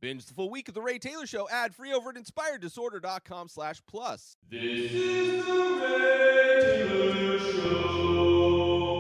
Binge the full week of The Ray Taylor Show ad-free over at inspireddisorder.com/plus. This is The Ray Taylor Show.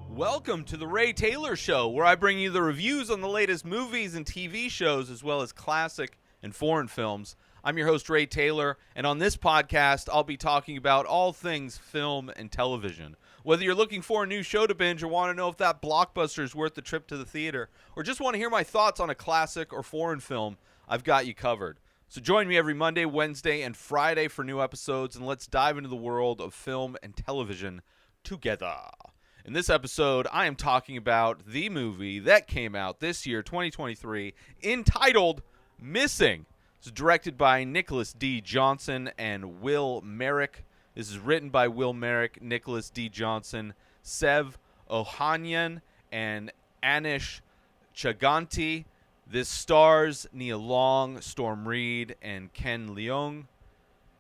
Welcome to The Ray Taylor Show, where I bring you the reviews on the latest movies and TV shows, as well as classic and foreign films. I'm your host, Ray Taylor, and on this podcast, I'll be talking about all things film and television. Whether you're looking for a new show to binge or want to know if that blockbuster is worth the trip to the theater, or just want to hear my thoughts on a classic or foreign film, I've got you covered. So join me every Monday, Wednesday, and Friday for new episodes, and let's dive into the world of film and television together. In this episode, I am talking about the movie that came out this year, 2023, entitled Missing. It's directed by Nicholas D. Johnson and Will Merrick. This is written by Will Merrick, Nicholas D. Johnson, Sev Ohanian, and Aneesh Chaganty. This stars Nia Long, Storm Reid, and Leung.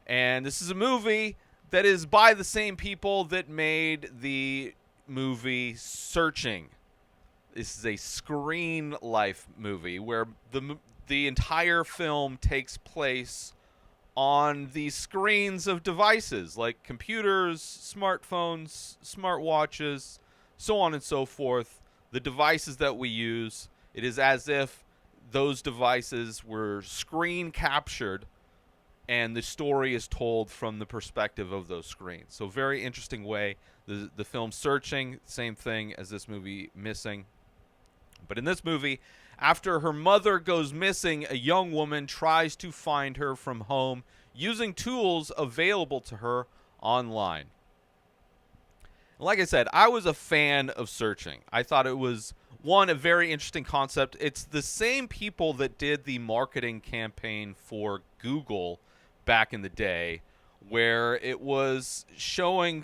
And this is a movie that is by the same people that made the movie Searching. This is a screenlife movie where the entire film takes place on the screens of devices like computers, smartphones, smartwatches, so on and so forth. The devices that we use, it is as if those devices were screen captured and the story is told from the perspective of those screens. So very interesting way. The film Searching, same thing as this movie Missing. But in this movie, after her mother goes missing, a young woman tries to find her from home using tools available to her online. Like I said, I was a fan of Searching. I thought it was, a very interesting concept. It's the same people that did the marketing campaign for Google back in the day, where it was showing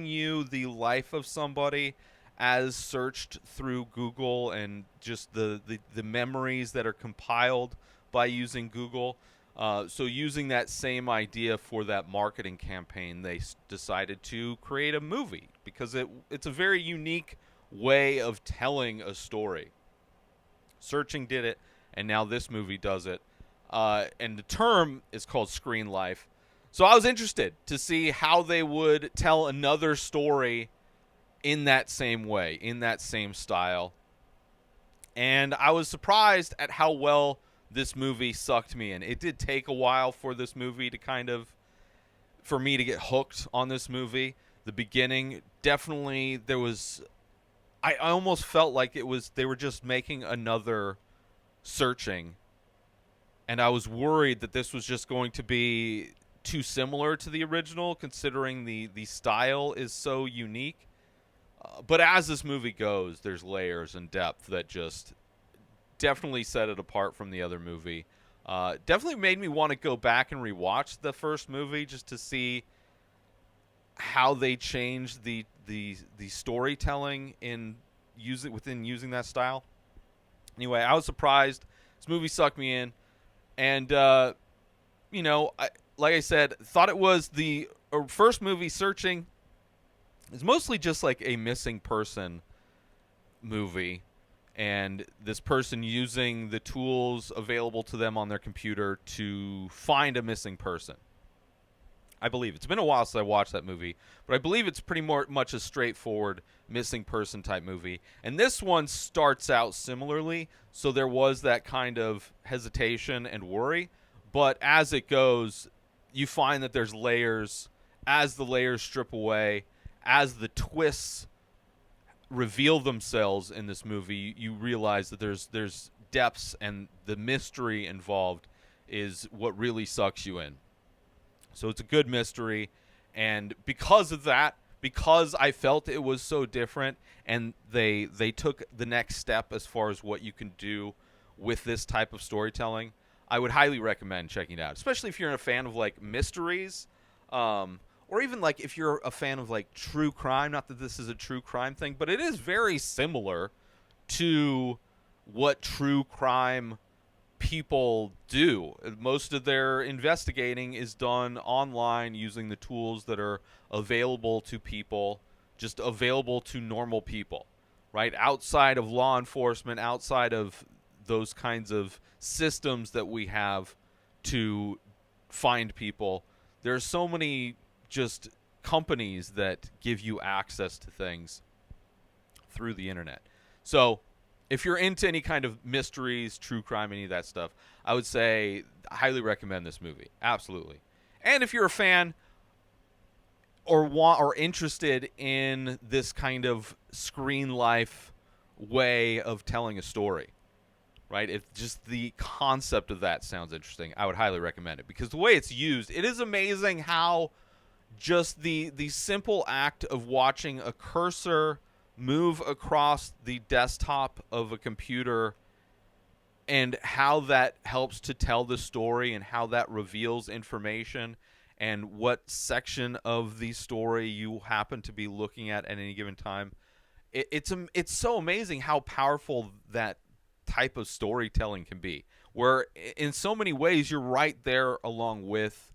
you the life of somebody as searched through Google and just the memories that are compiled by using Google. So using that same idea for that marketing campaign, they decided to create a movie because it's a very unique way of telling a story. Searching did it, and now this movie does it. And the term is called screenlife. So I was interested to see how they would tell another story in that same way, in that same style. And I was surprised at how well this movie sucked me in. It did take a while for this movie to for me to get hooked on this movie. The beginning, definitely, I almost felt like they were just making another Searching. And I was worried that this was just going to be too similar to the original, considering the style is so unique. But as this movie goes, there's layers and depth that just definitely set it apart from the other movie. Definitely made me want to go back and rewatch the first movie just to see how they changed the storytelling within using that style. Anyway, I was surprised. This movie sucked me in, and like I said, thought it was the first movie Searching. It's mostly just like a missing person movie, and this person using the tools available to them on their computer to find a missing person. I believe. It's been a while since I watched that movie, but I believe it's pretty much a straightforward missing person type movie. And this one starts out similarly, so there was that kind of hesitation and worry, but as it goes, you find that there's layers. As the layers strip away, as the twists reveal themselves in this movie, you realize that there's depths, and the mystery involved is what really sucks you in. So it's a good mystery, and because of that, because I felt it was so different, and they took the next step as far as what you can do with this type of storytelling, I would highly recommend checking it out, especially if you're a fan of like mysteries, or even like if you're a fan of like true crime. Not that this is a true crime thing, but it is very similar to what true crime people do. Most of their investigating is done online using the tools that are available to people, just available to normal people, right? Outside of law enforcement, outside of those kinds of systems that we have to find people. There's so many just companies that give you access to things through the internet. So if you're into any kind of mysteries, true crime, any of that stuff, I would say I highly recommend this movie. Absolutely. And if you're a fan or interested in this kind of screen life way of telling a story, right? If just the concept of that sounds interesting, I would highly recommend it, because the way it's used, it is amazing how just the simple act of watching a cursor move across the desktop of a computer and how that helps to tell the story and how that reveals information and what section of the story you happen to be looking at any given time. It's so amazing how powerful that type of storytelling can be, where in so many ways you're right there along with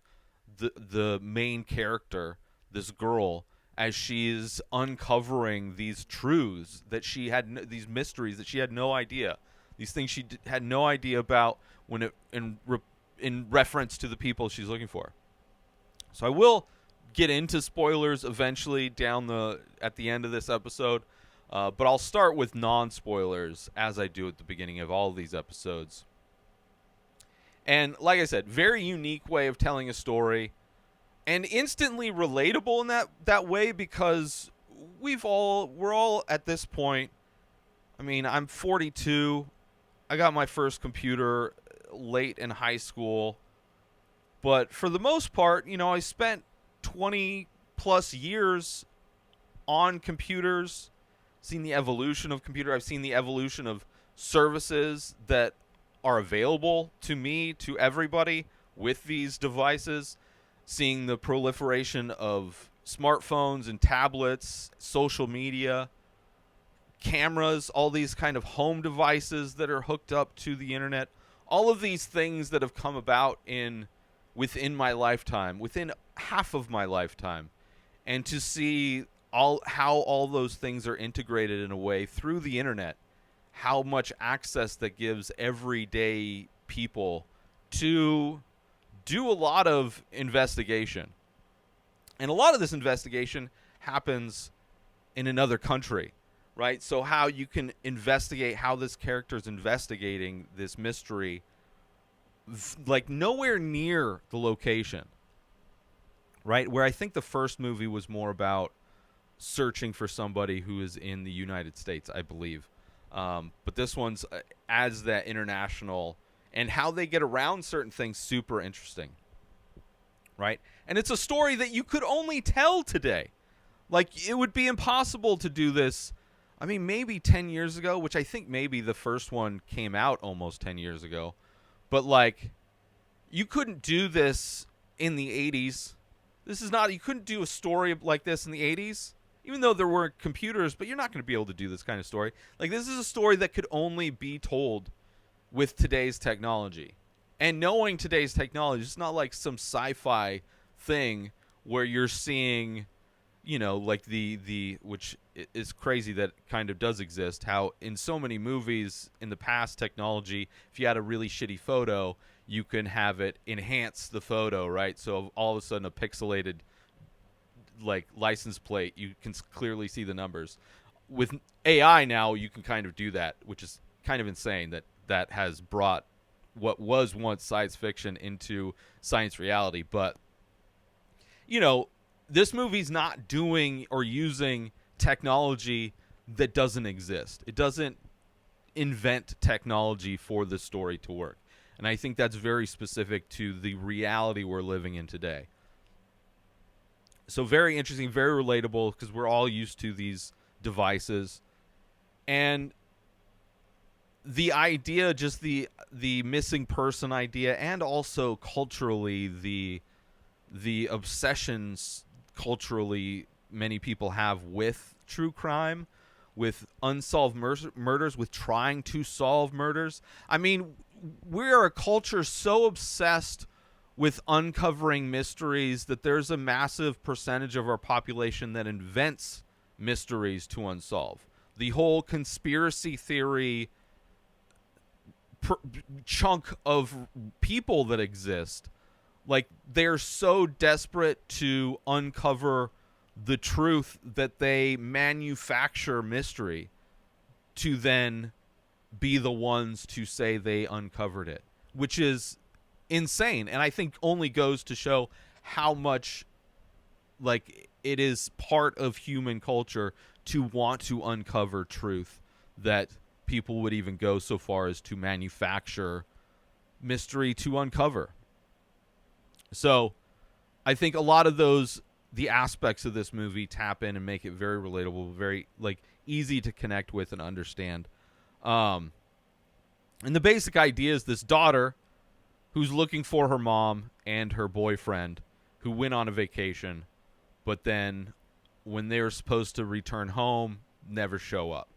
the main character, this girl, as she's uncovering these truths that she had, these mysteries that she had no idea, these things she had no idea about when in reference to the people she's looking for. So I will get into spoilers eventually at the end of this episode, but I'll start with non-spoilers as I do at the beginning of all of these episodes. And like I said, very unique way of telling a story, and instantly relatable in that way, because we're all at this point. I mean, I'm 42. I got my first computer late in high school. But for the most part, I spent 20 plus years on computers, seen the evolution of computer. I've seen the evolution of services that are available to me, to everybody with these devices, seeing the proliferation of smartphones and tablets, social media, cameras, all these kind of home devices that are hooked up to the internet, all of these things that have come about within my lifetime, within half of my lifetime, and to see how all those things are integrated in a way through the internet, how much access that gives everyday people to do a lot of investigation. And a lot of this investigation happens in another country, right? So how you can investigate how this character is investigating this mystery, like nowhere near the location, right? Where I think the first movie was more about searching for somebody who is in the United States, I believe. But this one's adds that international, and how they get around certain things, super interesting, right? And it's a story that you could only tell today. Like, it would be impossible to do this. I mean, maybe 10 years ago, which I think maybe the first one came out almost 10 years ago. But, like, you couldn't do this in the 80s. You couldn't do a story like this in the 80s, even though there were computers, but you're not going to be able to do this kind of story. Like, this is a story that could only be told with today's technology. And knowing today's technology, it's not like some sci-fi thing where you're seeing, like which is crazy that kind of does exist, how in so many movies in the past, technology, if you had a really shitty photo, you can have it enhance the photo, right? So all of a sudden a pixelated like license plate, you can clearly see the numbers. With AI now, you can kind of do that, which is kind of insane that has brought what was once science fiction into science reality. But, this movie's not doing or using technology that doesn't exist. It doesn't invent technology for the story to work. And I think that's very specific to the reality we're living in today. So very interesting, very relatable, because we're all used to these devices. And the idea, just the missing person idea, and also culturally the obsessions culturally many people have with true crime, with unsolved murders, with trying to solve murders. I mean, we're a culture so obsessed with uncovering mysteries that there's a massive percentage of our population that invents mysteries to unsolve. The whole conspiracy theory chunk of people that exist. Like, they're so desperate to uncover the truth that they manufacture mystery to then be the ones to say they uncovered it, which is insane. And I think only goes to show how much, like, it is part of human culture to want to uncover truth, that people would even go so far as to manufacture mystery to uncover. So I think a lot of the aspects of this movie tap in and make it very relatable, very, like, easy to connect with and understand. And the basic idea is this daughter who's looking for her mom and her boyfriend who went on a vacation, but then when they were supposed to return home, never show up.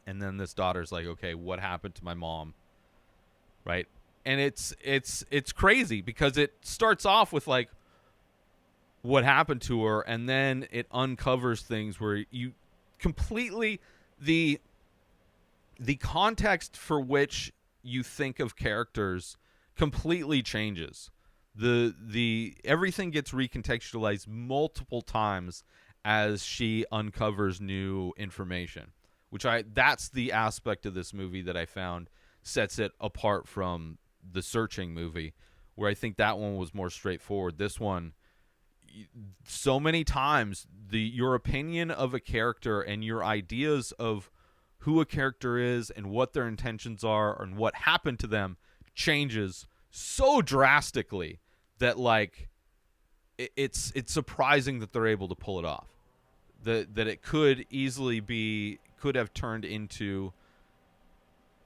And then this daughter's like, okay, what happened to my mom? Right? And it's crazy because it starts off with, like, what happened to her, and then it uncovers things where you completely, the context for which you think of characters completely changes. The everything gets recontextualized multiple times as she uncovers new information, that's the aspect of this movie that I found sets it apart from the Searching movie, where I think that one was more straightforward. This one, so many times, your opinion of a character and your ideas of who a character is and what their intentions are and what happened to them changes so drastically that, like, it's surprising that they're able to pull it off. That it could have turned into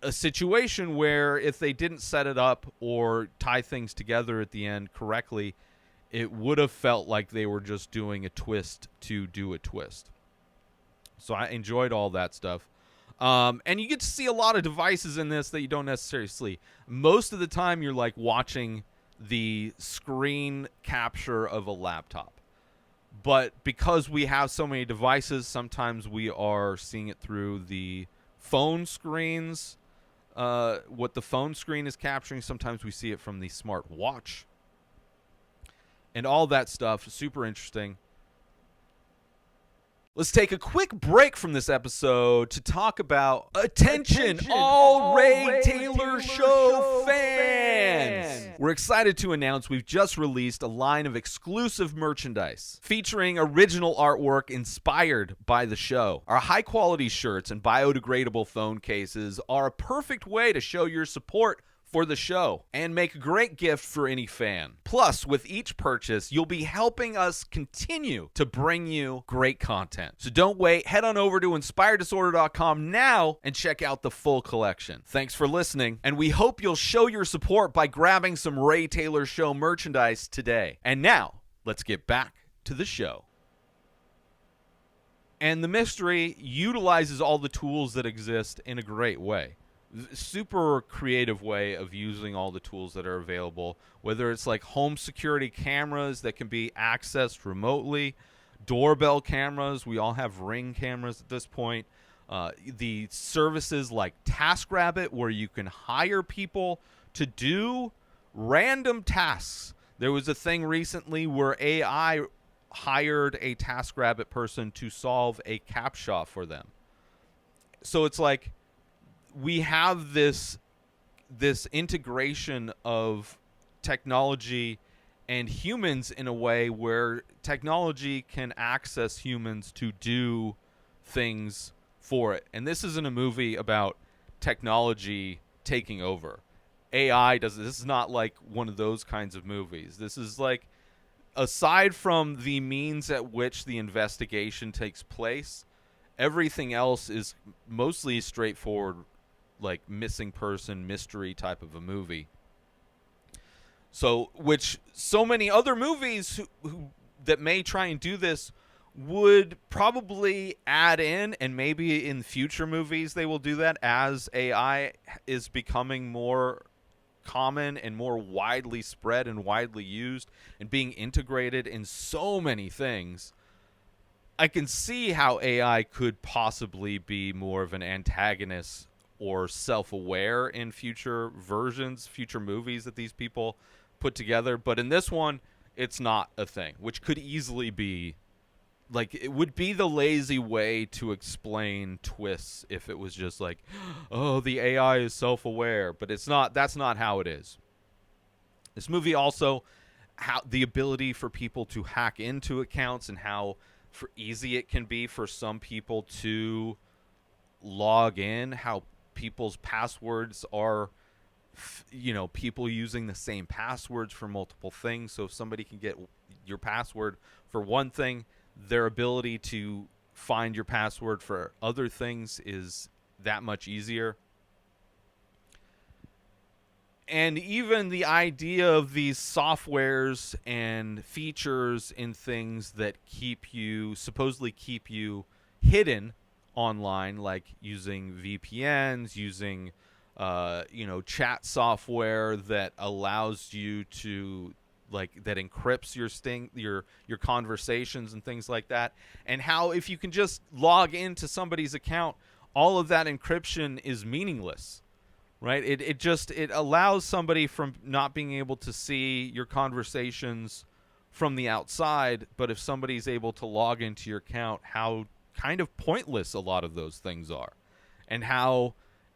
a situation where if they didn't set it up or tie things together at the end correctly, it would have felt like they were just doing a twist to do a twist. So I enjoyed all that stuff. And you get to see a lot of devices in this that you don't necessarily see. Most of the time you're, like, watching the screen capture of a laptop. But because we have so many devices, sometimes we are seeing it through the phone screens, what the phone screen is capturing. Sometimes we see it from the smart watch. And all that stuff, super interesting. Let's take a quick break from this episode to talk about Attention all Ray Taylor Show fans! We're excited to announce we've just released a line of exclusive merchandise featuring original artwork inspired by the show. Our high-quality shirts and biodegradable phone cases are a perfect way to show your support for the show and make a great gift for any fan. Plus, with each purchase, you'll be helping us continue to bring you great content. So don't wait. Head on over to inspireddisorder.com now and check out the full collection. Thanks for listening, and we hope you'll show your support by grabbing some Ray Taylor Show merchandise today. And now, let's get back to the show. And the mystery utilizes all the tools that exist in a great way. Super creative way of using all the tools that are available, whether it's like home security cameras that can be accessed remotely, doorbell cameras. We all have Ring cameras at this point. The services like TaskRabbit, where you can hire people to do random tasks. There was a thing recently where AI hired a TaskRabbit person to solve a CAPTCHA for them. So it's like, we have this integration of technology and humans in a way where technology can access humans to do things for it. And this isn't a movie about technology taking over. AI doesn't. This is not like one of those kinds of movies. This is like, aside from the means at which the investigation takes place, everything else is mostly straightforward, like missing person mystery type of a movie. So, which so many other movies who that may try and do this would probably add in, and maybe in future movies they will do that as AI is becoming more common and more widely spread and widely used and being integrated in so many things. I can see how AI could possibly be more of an antagonist or self-aware in future versions, future movies that these people put together. But in this one, it's not a thing, which could easily be, like, it would be the lazy way to explain twists if it was just like, oh, the AI is self-aware. But it's not. That's not how it is. This movie also, how the ability for people to hack into accounts and how easy it can be for some people to log in, how people's passwords are, people using the same passwords for multiple things. So if somebody can get your password for one thing, their ability to find your password for other things is that much easier. And even the idea of these softwares and features and things that supposedly keep you hidden online, like using VPNs, using chat software that allows you to, like, that encrypts your conversations and things like that, and how if you can just log into somebody's account, all of that encryption is meaningless, right? It allows somebody from not being able to see your conversations from the outside, but if somebody's able to log into your account, how kind of pointless a lot of those things are, and how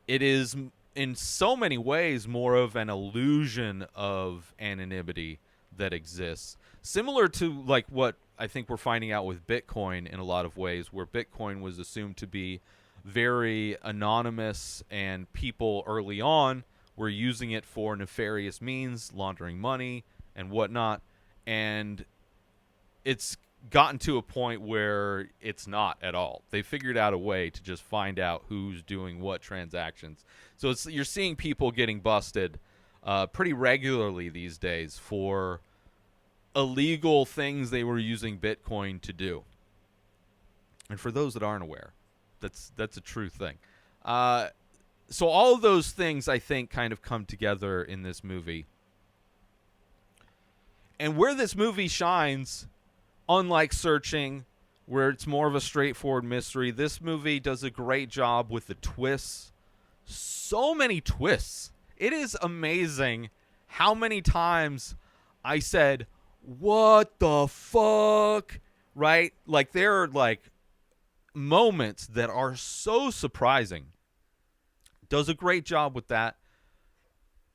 it is in so many ways more of an illusion of anonymity that exists, similar to like what I think we're finding out with Bitcoin in a lot of ways, where Bitcoin was assumed to be very anonymous and people early on were using it for nefarious means, laundering money and whatnot, and it's gotten to a point where it's not at all. They figured out a way to just find out who's doing what transactions. So you're seeing people getting busted pretty regularly these days for illegal things they were using Bitcoin to do. And for those that aren't aware, that's a true thing. So all of those things, I think, kind of come together in this movie. And where this movie shines, unlike Searching, where it's more of a straightforward mystery, this movie does a great job with the twists. So many twists. It is amazing how many times I said, what the fuck? Right? Like, there are, like, moments that are so surprising. Does a great job with that.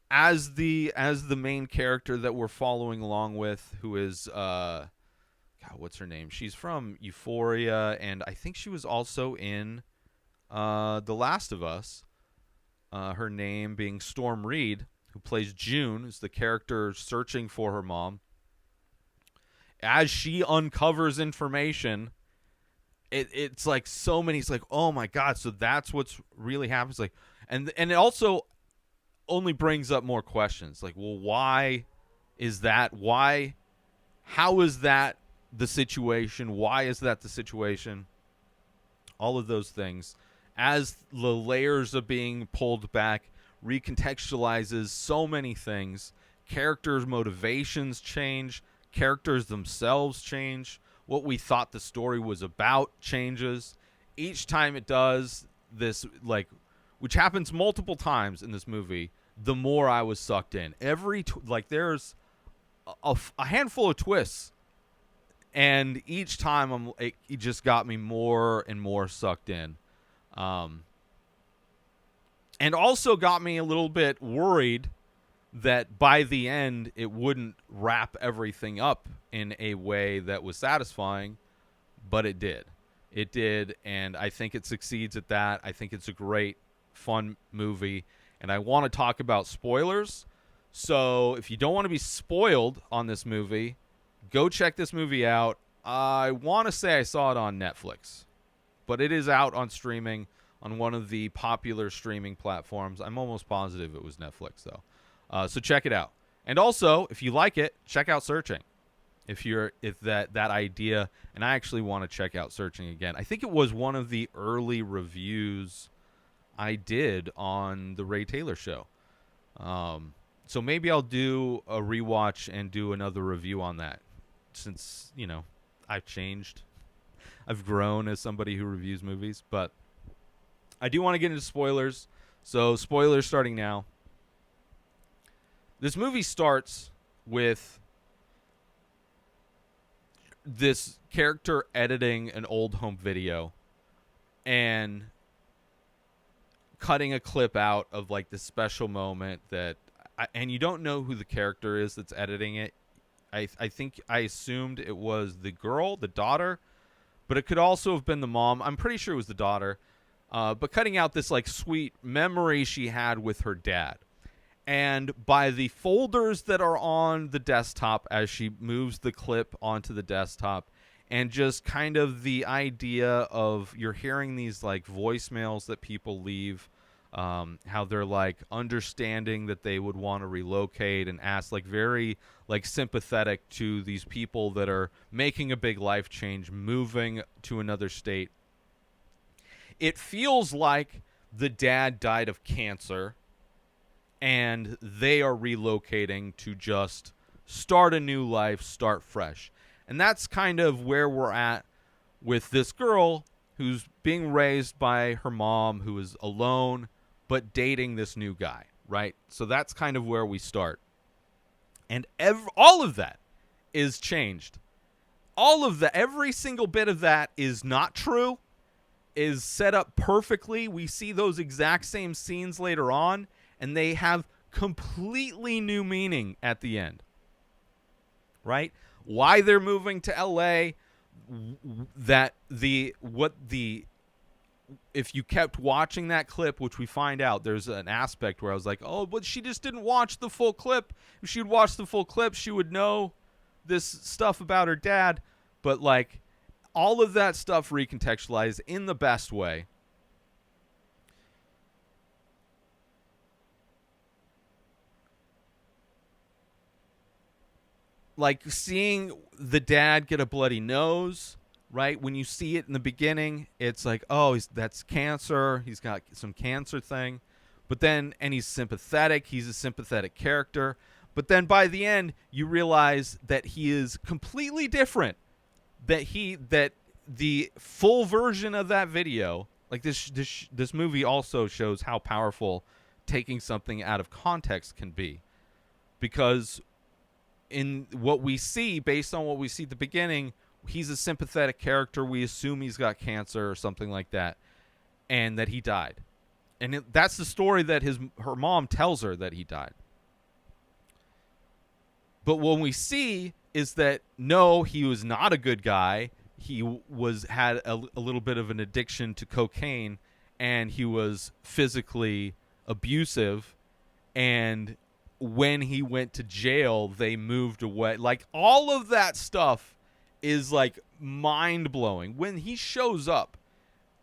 As the main character that we're following along with, who is what's her name? She's from Euphoria, and I think she was also in The Last of Us. Her name being Storm Reid, who plays June, is the character searching for her mom. As she uncovers information, it's like so many. It's like, oh my god, so that's what's really happens. Like, and it also only brings up more questions. Like, well, why is that? Why? How is that the situation? Why is that the situation? All of those things, as the layers are being pulled back, recontextualizes so many things. Characters' motivations change. Characters themselves change. What we thought the story was about changes. Each time it does this, like, which happens multiple times in this movie, the more I was sucked in. There's a handful of twists, and each time it just got me more and more sucked in. And also got me a little bit worried that by the end it wouldn't wrap everything up in a way that was satisfying, but it did. It did, and I think it succeeds at that. I think it's a great, fun movie, and I want to talk about spoilers. So if you don't want to be spoiled on this movie, go check this movie out. I want to say I saw it on Netflix, but it is out on streaming on one of the popular streaming platforms. I'm almost positive it was Netflix, though. So check it out. And also, if you like it, check out Searching. If that idea, and I actually want to check out Searching again. I think it was one of the early reviews I did on the Ray Taylor Show. So maybe I'll do a rewatch and do another review on that, since, I've changed. I've grown as somebody who reviews movies, but I do want to get into spoilers. So, spoilers starting now. This movie starts with this character editing an old home video and cutting a clip out of like this special moment and you don't know who the character is that's editing it. I think I assumed it was the girl, the daughter, but it could also have been the mom. I'm pretty sure it was the daughter. But cutting out this like sweet memory she had with her dad. And by the folders that are on the desktop as she moves the clip onto the desktop, and just kind of the idea of you're hearing these like voicemails that people leave, how they're like understanding that they would want to relocate and ask, like very like sympathetic to these people that are making a big life change, moving to another state. It feels like the dad died of cancer and they are relocating to just start a new life, start fresh. And that's kind of where we're at with this girl who's being raised by her mom, who is alone, but dating this new guy, right? So that's kind of where we start. And all of that is changed. All of that, every single bit of that is not true, is set up perfectly. We see those exact same scenes later on, and they have completely new meaning at the end, right? Why they're moving to LA, if you kept watching that clip, which we find out, there's an aspect where I was like, oh, but she just didn't watch the full clip. If she'd watched the full clip, she would know this stuff about her dad. But like all of that stuff recontextualized in the best way. Like seeing the dad get a bloody nose, right? When you see it in the beginning, it's like, oh, that's cancer. He's got some cancer thing. But then, and he's sympathetic. He's a sympathetic character. But then by the end, you realize that he is completely different. That the full version of that video, like this movie also shows how powerful taking something out of context can be. Because in what we see, based on what we see at the beginning, he's a sympathetic character. We assume he's got cancer or something like that, and that he died. And that's the story that her mom tells her, that he died. But what we see is that, no, he was not a good guy. He had a little bit of an addiction to cocaine, and he was physically abusive, and when he went to jail, they moved away. Like, all of that stuff is like mind-blowing. When he shows up,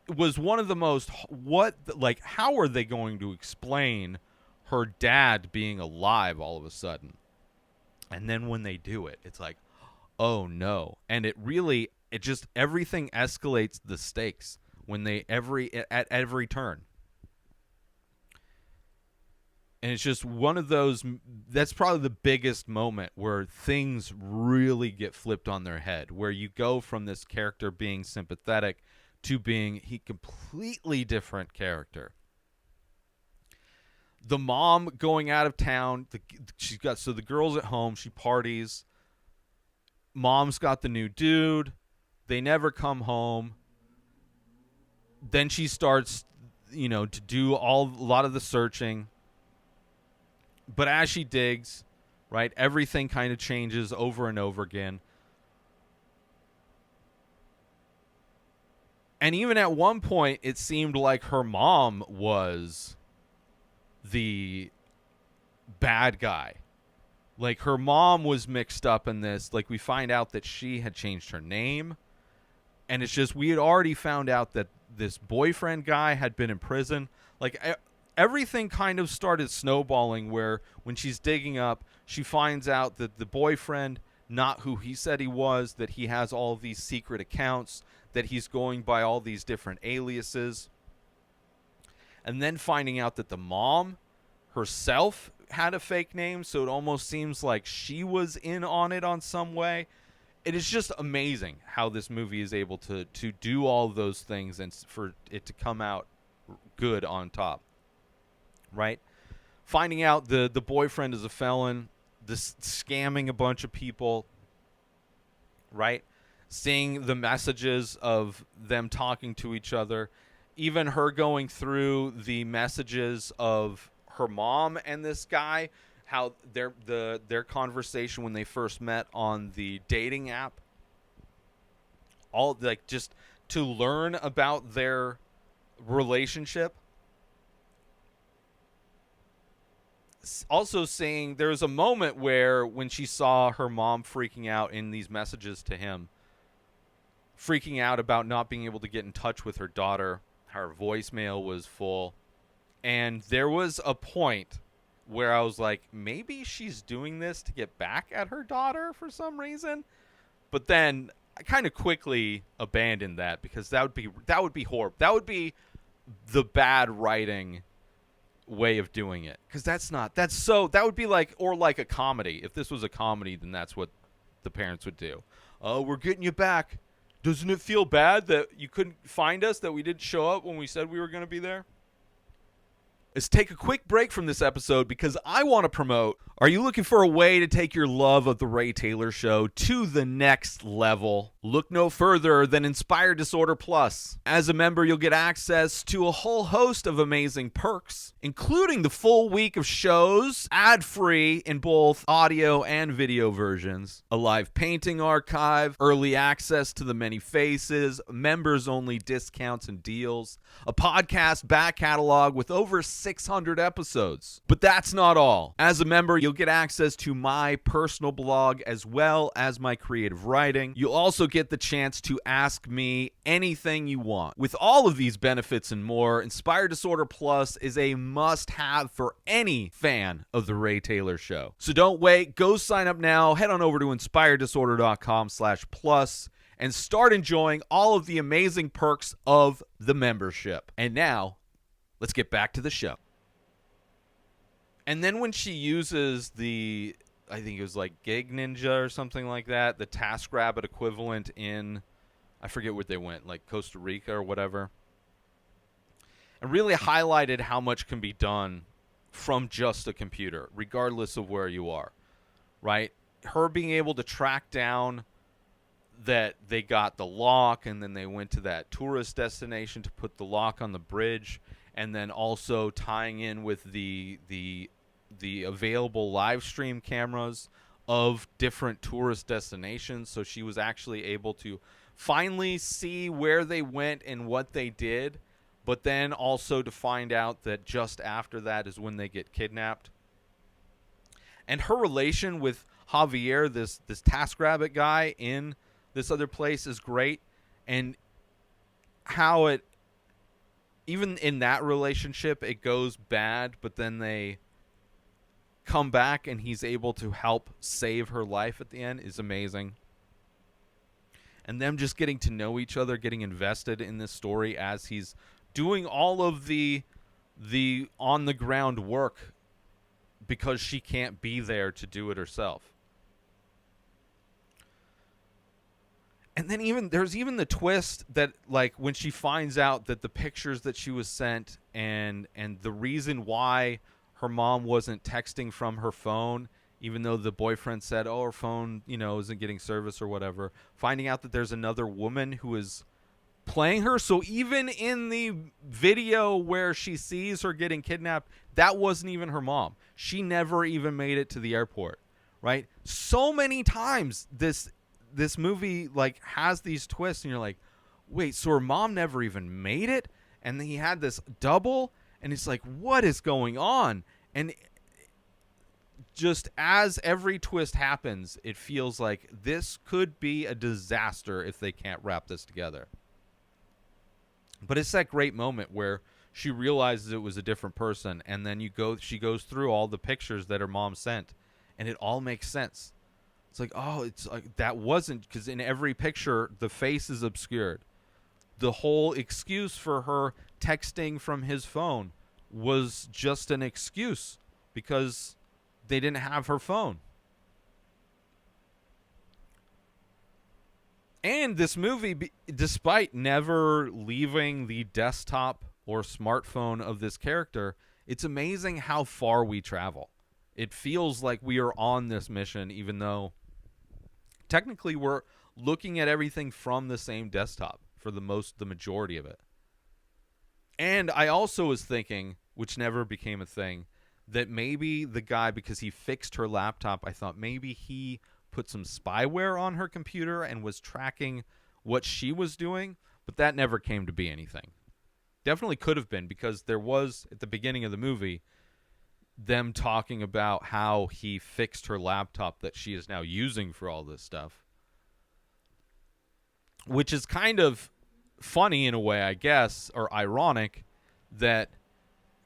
it was one of the most, how are they going to explain her dad being alive all of a sudden? And then when they do it, it's like, oh no. And everything escalates the stakes when at every turn. And it's just one of those, that's probably the biggest moment where things really get flipped on their head, where you go from this character being sympathetic to being a completely different character. The mom going out of town, the girl's at home, she parties. Mom's got the new dude. They never come home. Then she starts, to do a lot of the searching. But as she digs, right, everything kind of changes over and over again. And even at one point, it seemed like her mom was the bad guy. Like, her mom was mixed up in this. Like, we find out that she had changed her name. And it's just, we had already found out that this boyfriend guy had been in prison. Like, everything kind of started snowballing, where when she's digging up, she finds out that the boyfriend, not who he said he was, that he has all these secret accounts, that he's going by all these different aliases. And then finding out that the mom herself had a fake name, so it almost seems like she was in on it on some way. It is just amazing how this movie is able to do all of those things and for it to come out good on top. right? Finding out the boyfriend is a felon, this scamming a bunch of people, right? Seeing the messages of them talking to each other, even her going through the messages of her mom and this guy, how their conversation when they first met on the dating app, all like just to learn about their relationship. Also seeing there's a moment where when she saw her mom freaking out in these messages to him, freaking out about not being able to get in touch with her daughter, her voicemail was full. And there was a point where I was like, maybe she's doing this to get back at her daughter for some reason. But then I kind of quickly abandoned that because that would be horrible. That would be the bad writing way of doing it, because that would be like a comedy. If this was a comedy, then that's what the parents would do. Oh, we're getting you back. Doesn't it feel bad that you couldn't find us, that we didn't show up when we said we were going to be there? Let's take a quick break from this episode because I want to promote. Are you looking for a way to take your love of The Ray Taylor Show to the next level? Look no further than Inspired Disorder Plus. As a member, you'll get access to a whole host of amazing perks, including the full week of shows, ad-free in both audio and video versions, a live painting archive, early access to the many faces, members-only discounts and deals, a podcast back catalog with over 600 episodes. But that's not all. As a member, you'll get access to my personal blog as well as my creative writing. You'll also get the chance to ask me anything you want. With all of these benefits and more, Inspired Disorder Plus is a must-have for any fan of The Ray Taylor Show. So don't wait. Go sign up now. Head on over to inspireddisorder.com/plus and start enjoying all of the amazing perks of the membership. And now, let's get back to the show. And then when she uses the, I think it was like Gig Ninja or something like that, the TaskRabbit equivalent in, I forget where they went, like Costa Rica or whatever, and really highlighted how much can be done from just a computer, regardless of where you are, right? Her being able to track down that they got the lock, and then they went to that tourist destination to put the lock on the bridge, and then also tying in with the available live stream cameras of different tourist destinations. So she was actually able to finally see where they went and what they did, but then also to find out that just after that is when they get kidnapped. And her relation with Javier, this TaskRabbit guy in this other place, is great. And how it, even in that relationship, it goes bad, but then they come back and he's able to help save her life at the end is amazing. And them just getting to know each other, getting invested in this story as he's doing all of the on-the-ground work because she can't be there to do it herself. And then there's even the twist that, like, when she finds out that the pictures that she was sent and the reason why her mom wasn't texting from her phone, even though the boyfriend said, oh, her phone, isn't getting service or whatever, finding out that there's another woman who is playing her. So even in the video where she sees her getting kidnapped, that wasn't even her mom. She never even made it to the airport, right? So many times this movie like has these twists and you're like, wait, so her mom never even made it? And then he had this double, and it's like, what is going on? And just as every twist happens, it feels like this could be a disaster if they can't wrap this together. But it's that great moment where she realizes it was a different person, and then she goes through all the pictures that her mom sent, and it all makes sense. It's like, oh, it's like that wasn't, because in every picture the face is obscured. The whole excuse for her texting from his phone was just an excuse because they didn't have her phone. And this movie, despite never leaving the desktop or smartphone of this character, it's amazing how far we travel. It feels like we are on this mission, even though technically we're looking at everything from the same desktop for the majority of it. And I also was thinking, which never became a thing, that maybe the guy, because he fixed her laptop, I thought maybe he put some spyware on her computer and was tracking what she was doing, but that never came to be anything. Definitely could have been, because there was, at the beginning of the movie, them talking about how he fixed her laptop that she is now using for all this stuff. Which is kind of funny in a way, I guess, or ironic, that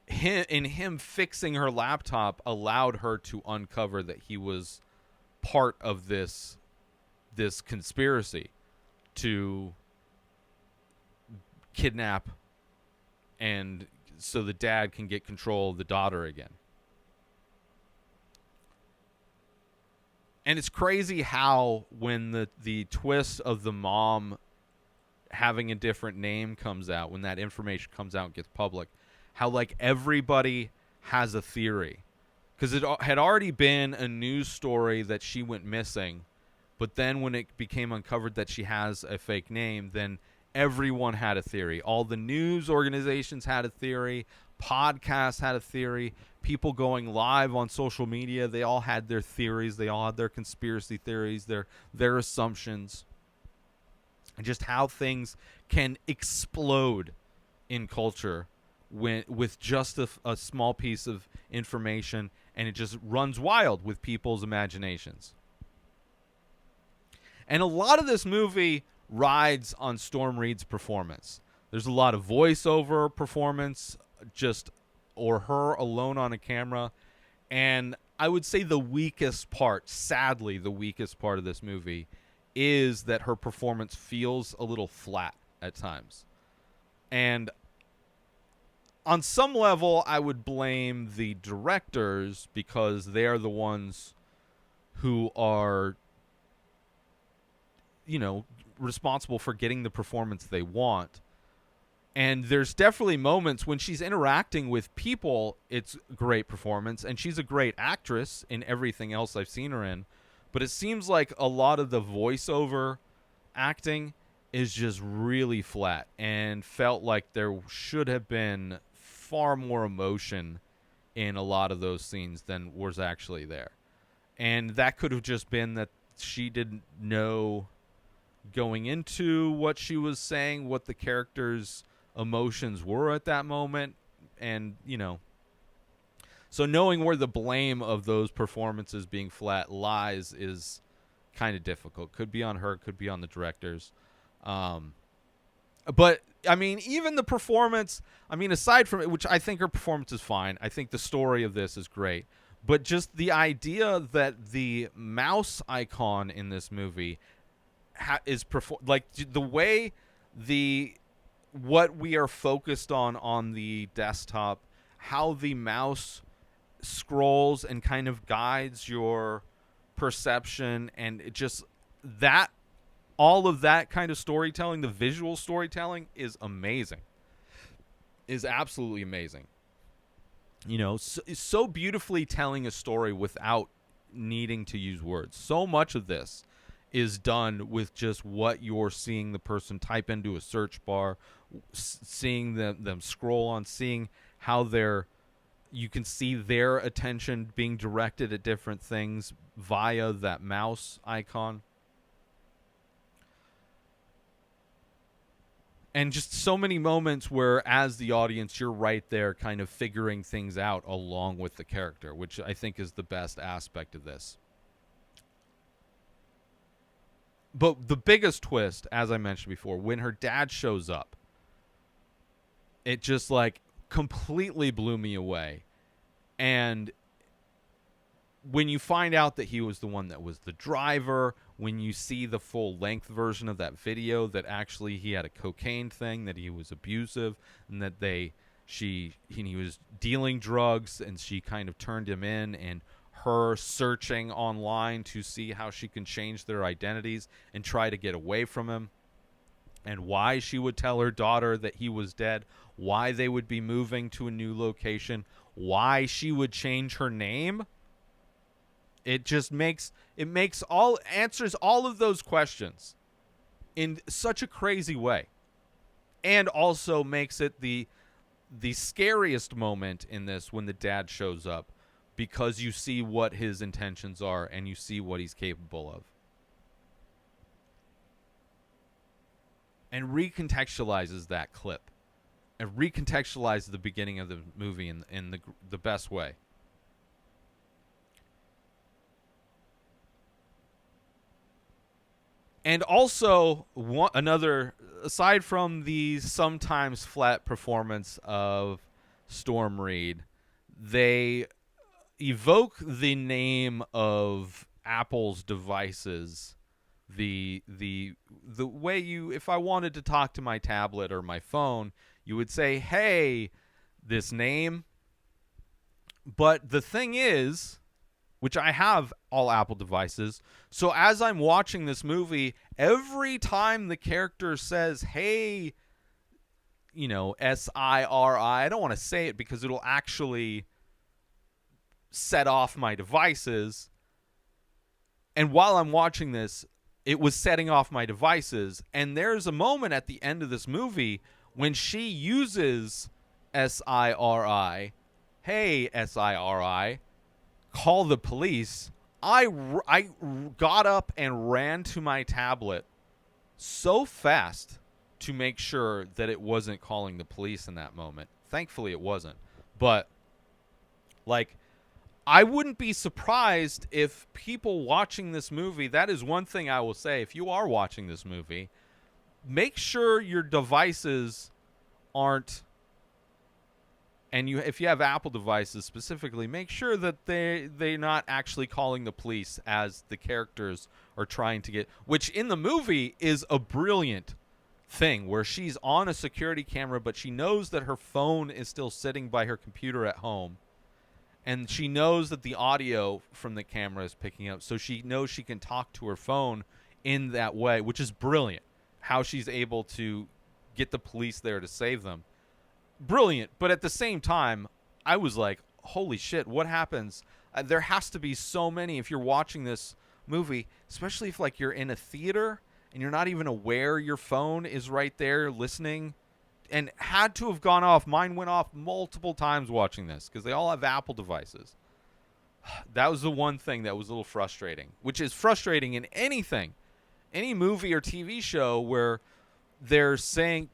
him fixing her laptop allowed her to uncover that he was part of this conspiracy to kidnap, and so the dad can get control of the daughter again. And it's crazy how when the twist of the mom having a different name comes out, when that information comes out and gets public, how like everybody has a theory. Because it had already been a news story that she went missing, but then when it became uncovered that she has a fake name, then everyone had a theory. All the news organizations had a theory. Podcasts had a theory. People going live on social media, they all had their theories. They all had their conspiracy theories, their assumptions. And just how things can explode in culture with just a small piece of information, and it just runs wild with people's imaginations. And a lot of this movie rides on Storm Reid's performance. There's a lot of voiceover performance, or her alone on a camera. And I would say the weakest part, sadly, the weakest part of this movie is that her performance feels a little flat at times. And on some level, I would blame the directors, because they are the ones who are, responsible for getting the performance they want. And there's definitely moments when she's interacting with people, it's great performance, and she's a great actress in everything else I've seen her in. But it seems like a lot of the voiceover acting is just really flat, and felt like there should have been far more emotion in a lot of those scenes than was actually there. And that could have just been that she didn't know going into what she was saying, what the character's emotions were at that moment. And, so knowing where the blame of those performances being flat lies is kind of difficult. Could be on her, could be on the directors. But, even the performance, aside from it, which I think her performance is fine. I think the story of this is great. But just the idea that the mouse icon in this movie is the way what we are focused on the desktop, how the mouse scrolls and kind of guides your perception, and it just that all of that kind of storytelling, the visual storytelling is amazing. Is absolutely amazing. So beautifully telling a story without needing to use words. So much of this is done with just what you're seeing the person type into a search bar, seeing them scroll on, seeing how you can see their attention being directed at different things via that mouse icon. And just so many moments where, as the audience, you're right there kind of figuring things out along with the character, which I think is the best aspect of this. But the biggest twist, as I mentioned before, when her dad shows up, it just completely blew me away. And when you find out that he was the one that was the driver, when you see the full length version of that video, that actually he had a cocaine thing, that he was abusive, and that he was dealing drugs, and she kind of turned him in, and her searching online to see how she can change their identities and try to get away from him, and why she would tell her daughter that he was dead, why they would be moving to a new location, why she would change her name. It just answers all of those questions in such a crazy way, and also makes it the scariest moment in this when the dad shows up, because you see what his intentions are and you see what he's capable of, and recontextualizes that clip and recontextualizes the beginning of the movie in the best way. And also, aside from the sometimes flat performance of Storm Reid, they evoke the name of Apple's devices. The way if I wanted to talk to my tablet or my phone, you would say, "Hey, this name." But the thing is, which I have all Apple devices, so as I'm watching this movie, every time the character says, "Hey," SIRI, I don't want to say it because it'll actually set off my devices. And while I'm watching this, it was setting off my devices. And there's a moment at the end of this movie when she uses SIRI, "Hey, SIRI, call the police." I got up and ran to my tablet so fast to make sure that it wasn't calling the police in that moment. Thankfully, it wasn't. But, I wouldn't be surprised if people watching this movie, that is one thing I will say, if you are watching this movie, make sure your devices aren't, and if you have Apple devices specifically, make sure that they're not actually calling the police as the characters are trying to get, which in the movie is a brilliant thing, where she's on a security camera, but she knows that her phone is still sitting by her computer at home, and she knows that the audio from the camera is picking up, so she knows she can talk to her phone in that way, which is brilliant, how she's able to get the police there to save them. Brilliant. But at the same time, I was like, holy shit, what happens? There has to be so many, if you're watching this movie, especially if you're in a theater and you're not even aware your phone is right there listening, and had to have gone off. Mine went off multiple times watching this because they all have Apple devices. That was the one thing that was a little frustrating, which is frustrating in anything, any movie or TV show where they're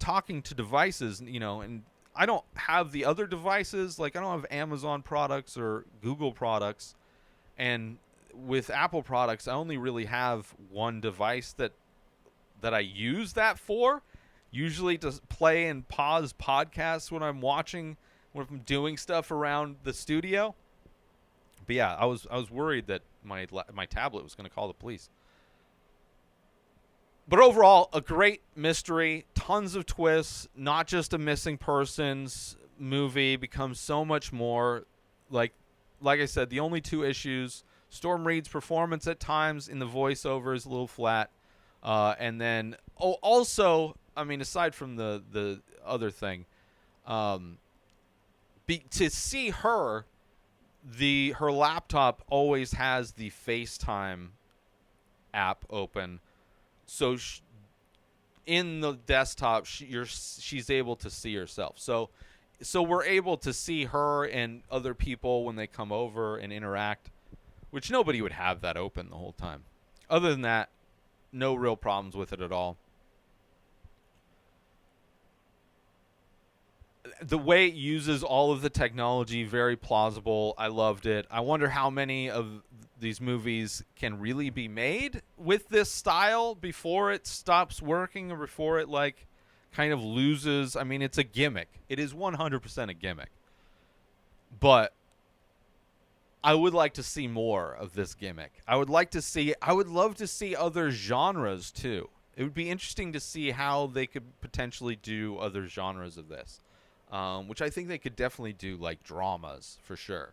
talking to devices, and I don't have the other devices. I don't have Amazon products or Google products. And with Apple products, I only really have one device that I use that for, usually to play and pause podcasts when I'm doing stuff around the studio. But yeah, I was worried that my tablet was going to call the police. But overall, a great mystery, tons of twists, not just a missing persons movie, becomes so much more. Like I said, the only two issues, Storm Reid's performance at times in the voiceover is a little flat. And then, also, aside from the other thing, to see her laptop always has the FaceTime app open. So in the desktop, she's able to see herself. So we're able to see her and other people when they come over and interact, which nobody would have that open the whole time. Other than that, no real problems with it at all. The way it uses all of the technology, very plausible. I loved it. I wonder how many of these movies can really be made with this style before it stops working, or before it kind of loses. It's a gimmick. It is 100% a gimmick. But I would like to see more of this gimmick. I would love to see other genres too. It would be interesting to see how they could potentially do other genres of this. Which I think they could definitely do, dramas for sure.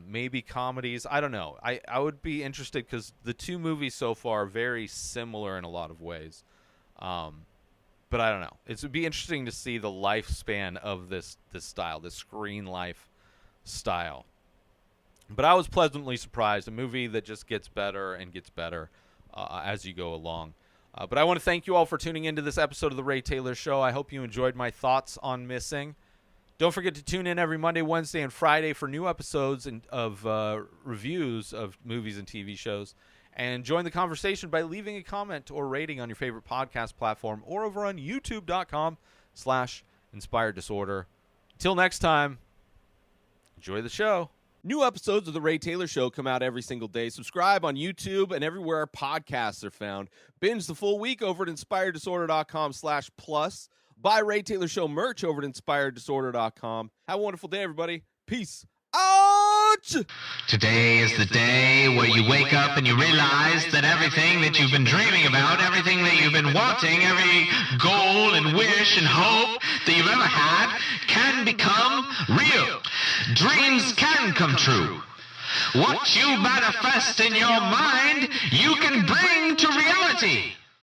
Maybe comedies. I don't know. I would be interested because the two movies so far are very similar in a lot of ways. But I don't know. It would be interesting to see the lifespan of this style, this screen life style. But I was pleasantly surprised. A movie that just gets better and gets better as you go along. But I want to thank you all for tuning into this episode of The Ray Taylor Show. I hope you enjoyed my thoughts on Missing. Don't forget to tune in every Monday, Wednesday, and Friday for new episodes of reviews of movies and TV shows. And join the conversation by leaving a comment or rating on your favorite podcast platform or over on youtube.com/Inspired Disorder. Until next time, enjoy the show. New episodes of The Ray Taylor Show come out every single day. Subscribe on YouTube and everywhere our podcasts are found. Binge the full week over at inspireddisorder.com/plus. Buy Ray Taylor Show merch over at inspireddisorder.com. Have a wonderful day, everybody. Peace out! Today is the day where you wake up and you realize that everything that you've been dreaming about, everything that you've been wanting, every goal and wish and hope that you've ever had can become real. Dreams can come true. What you manifest in your mind, you can bring to reality.